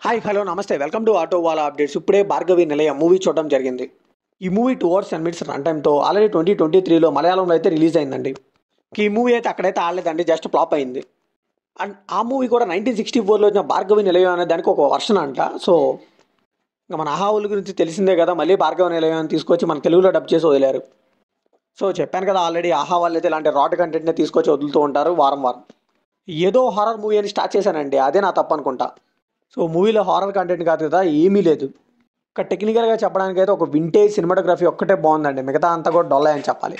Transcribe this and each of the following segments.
Hi hello నమస్తే welcome to auto వాలా updates. ఇప్పుడే భార్గవి నిలయ మూవీ చూడడం జరిగింది. ఈ మూవీ 2 అవర్స్ 10 మినిట్స్ రన్ టైంతో ఆల్రెడీ 2023లో మలయాళంలో అయితే రిలీజ్ అయిందండి. ఈ మూవీ అయితే అక్కడైతే ఆడలేదండి, జస్ట్ ఫ్లాప్ అయింది. అండ్ ఆ మూవీ కూడా 1964లో వచ్చిన భార్గవి నిలయం అనే దానికి ఒక వర్షన్ అంట. సో ఇంకా మన ఆహావుల గురించి తెలిసిందే కదా, మళ్ళీ భార్గవి నిలయం అని తీసుకొచ్చి మన తెలుగులో డబ్ చేసి వదిలారు. సో చెప్పాను కదా ఆల్రెడీ, ఆహా వాళ్ళు అయితే ఇలాంటి రాడ్ కంటెంట్ని తీసుకొచ్చి వదులుతూ ఉంటారు వారం వారం. ఏదో హారర్ మూవీ అని స్టార్ట్ చేశానండి, అదే నా తప్పు అనుకుంటా. సో మూవీలో హారర్ కంటెంట్ కాదు కదా, ఏమీ లేదు. ఒక టెక్నికల్గా చెప్పడానికైతే ఒక వింటేజ్ సినిమాటోగ్రఫీ ఒక్కటే బాగుందండి, మిగతా అంతా కూడా డొల్ల అని చెప్పాలి.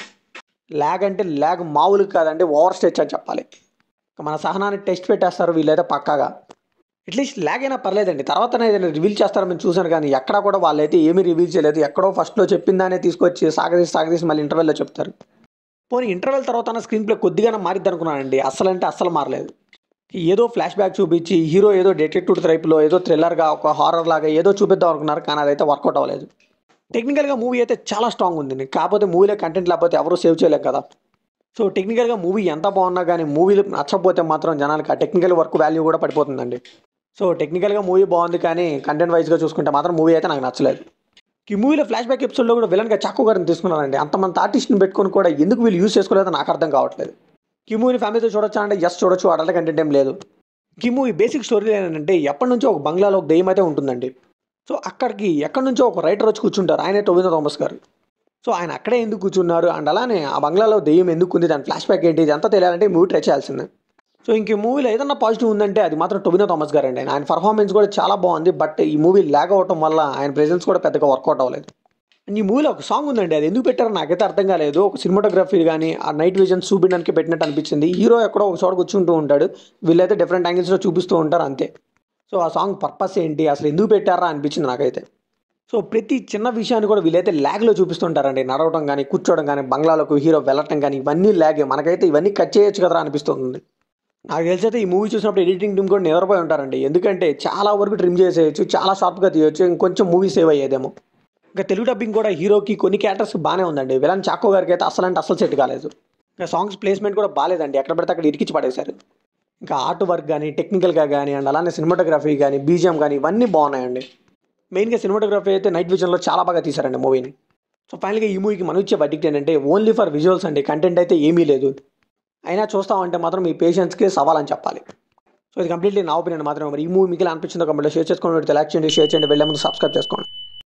ల్యాగ్ అంటే ల్యాగ్ మామూలు కాదండి, ఓవర్ స్టెచ్ అని చెప్పాలి. ఇక మన సహనాన్ని టెస్ట్ పెట్టేస్తారు వీళ్ళైతే పక్కాగా. అట్లీస్ట్ ల్యాగ్ అయినా పర్లేదండి, తర్వాతనే ఏదైనా రివీల్ చేస్తారని నేను చూశాను, కానీ ఎక్కడా కూడా వాళ్ళైతే ఏమీ రివీల్ చేయలేదు. ఎక్కడో ఫస్ట్లో చెప్పిందానే తీసుకొచ్చి సాగదీసి మళ్ళీ ఇంటర్వెల్లో చెప్తారు. పోనీ ఇంటర్వెల్ తర్వాత స్క్రీన్ ప్లే కొద్దిగానే మారిద్ది అనుకున్నానండి, అస్సలు అంటే అస్సలు మారలేదు. ఏదో ఫ్లాష్ బ్యాక్ చూపించి హీరో ఏదో డిటెక్టివ్ టైప్లో ఏదో థ్రిల్లర్గా ఒక హారర్ లాగా ఏదో చూపిద్దాం అనుకున్నారు, కానీ అదైతే వర్కౌట్ అవ్వలేదు. టెక్నికల్గా మూవీ అయితే చాలా స్ట్రాంగ్ ఉంది, కాకపోతే మూవీలో కంటెంట్ లేకపోతే ఎవరూ సేవ్ చేయలేరు కదా. సో టెక్నికల్గా మూవీ ఎంత బాగున్నా కానీ మూవీలు నచ్చకపోతే మాత్రం జనాలకి ఆ టెక్నికల్ వర్క్ వాల్యూ కూడా పడిపోతుందండి. సో టెక్నికల్గా మూవీ బాగుంది, కానీ కంటెంట్ వైజ్గా చూసుకుంటే మాత్రం మూవీ అయితే నాకు నచ్చలేదు. ఈ మూవీలో ఫ్లాష్ బ్యాక్ ఎపిసోడ్లో కూడా విలన్గా చాకో గారిని తీసుకున్నారండి. అంతమంది ఆర్టిస్ట్ని పెట్టుకొని కూడా ఎందుకు వీళ్ళు యూజ్ చేసుకోలేదో నాకు అర్థం కావట్లేదు. ఈ మూవీని ఫ్యామిలీతో చూడొచ్చా అంటే ఎస్ చూడొచ్చు, అడల్ట్ కంటెంట్ ఏం లేదు. ఈ మూవీ బేసిక్ స్టోరీ ఏంటంటే, ఎప్పటి నుంచో ఒక బంగ్లాలో ఒక దెయ్యం అయితే ఉంటుందండి. సో అక్కడికి ఎక్కడి నుంచో ఒక రైటర్ వచ్చి కూర్చుంటారు, ఆయనే టొవినో థామస్ గారు. సో ఆయన అక్కడే ఎందుకు కూర్చున్నారు అండ్ అలానే ఆ బంగ్లాలో దెయ్యం ఎందుకు ఉంది, దాని ఫ్లాష్ బ్యాక్ ఏంటి, ఇదంతా తెలియాలంటే మూవీ ట్రై చేయాల్సిందే. సో ఇంక ఈ మూవీలో ఏదన్నా పాజిటివ్ ఉందంటే అది మాత్రం టొవినో థామస్ గారు అండి. ఆయన పర్ఫార్మెన్స్ కూడా చాలా బాగుంది, బట్ ఈ మూవీ ల్యాగ్ అవ్వటం వల్ల ఆయన ప్రెజెన్స్ కూడా పెద్దగా వర్కౌట్ అవ్వలేదు. అండ్ ఈ మూవీలో ఒక సాంగ్ ఉందండి, అది ఎందుకు పెట్టారో నాకైతే అర్థం కాలేదు. ఒక సినిమాటోగ్రఫీ కానీ ఆ నైట్ విజన్ చూపించడానికి పెట్టినట్టు అనిపించింది. హీరో ఎక్కడో ఒక చోట కూర్చుంటూ ఉంటాడు, వీళ్ళైతే డిఫరెంట్ యాంగిల్స్లో చూపిస్తూ ఉంటారు అంతే. సో ఆ సాంగ్ పర్పస్ ఏంటి, అసలు ఎందుకు పెట్టారా అనిపించింది నాకైతే. సో ప్రతి చిన్న విషయాన్ని కూడా వీళ్ళైతే ల్యాగ్లో చూపిస్తుంటారండి, నడవడం కానీ కూర్చోవడం కానీ బంగ్లాలోకి హీరో వెళ్ళటం కానీ ఇవన్నీ ల్యాగే. మనకైతే ఇవన్నీ కట్ చేయొచ్చు కదా అనిపిస్తుంది. నాకు తెలిసి అయితే ఈ మూవీ చూసినప్పుడు ఎడిటింగ్ టీమ్ కూడా నిద్రపోయి ఉంటారండి, ఎందుకంటే చాలా వరకు ట్రిమ్ చేసేయచ్చు, చాలా షార్ప్గా తీయొచ్చు, ఇంకొంచెం మూవీ సేవ్ అయ్యేదేమో. ఇంకా తెలుగు డబ్బింగ్ కూడా హీరోకి కొన్ని క్యారెక్టర్స్ బాగానే ఉందండి. విలన్ చాకో గారికి అయితే అసలు అంటే అసలు సెట్ కాలేదు. ఇంకా సాంగ్స్ ప్లేస్మెంట్ కూడా బాగాలేదండి, ఎక్కడ పడితే అక్కడ ఇరికించి పడేశారు. ఇంకా ఆర్ట్ వర్క్ కానీ టెక్నికల్గా కానీ అండ్ అలానే సినిమాటోగ్రఫీ కానీ బీజిఎం కానీ ఇవన్నీ బాగున్నాయండి. మెయిన్గా సినిమాటోగ్రఫీ అయితే నైట్ విజన్లో చాలా బాగా తీశారండి మూవీని. సో ఫైనల్గా ఈ మూవీకి మనం ఇచ్చే వర్డిక్ట్ ఏంటంటే ఓన్లీ ఫర్ విజువల్స్ అండి, కంటెంట్ అయితే ఏమీ లేదు. అయినా చూస్తామంటే మాత్రం మీ పేషెన్స్కి సవాలని చెప్పాలి. సో ఇది కంప్లీట్లీ నా ఒపీనియన్ మాత్రమే. మరి ఈ మూవీ మీకు ఎలా అనిపించిందో కమెంట్లో షేర్ చేసుకోండి, లైక్ చేయండి, షేర్ చేయండి, వెళ్ళే ముందు సబ్స్క్రైబ్ చేసుకోండి.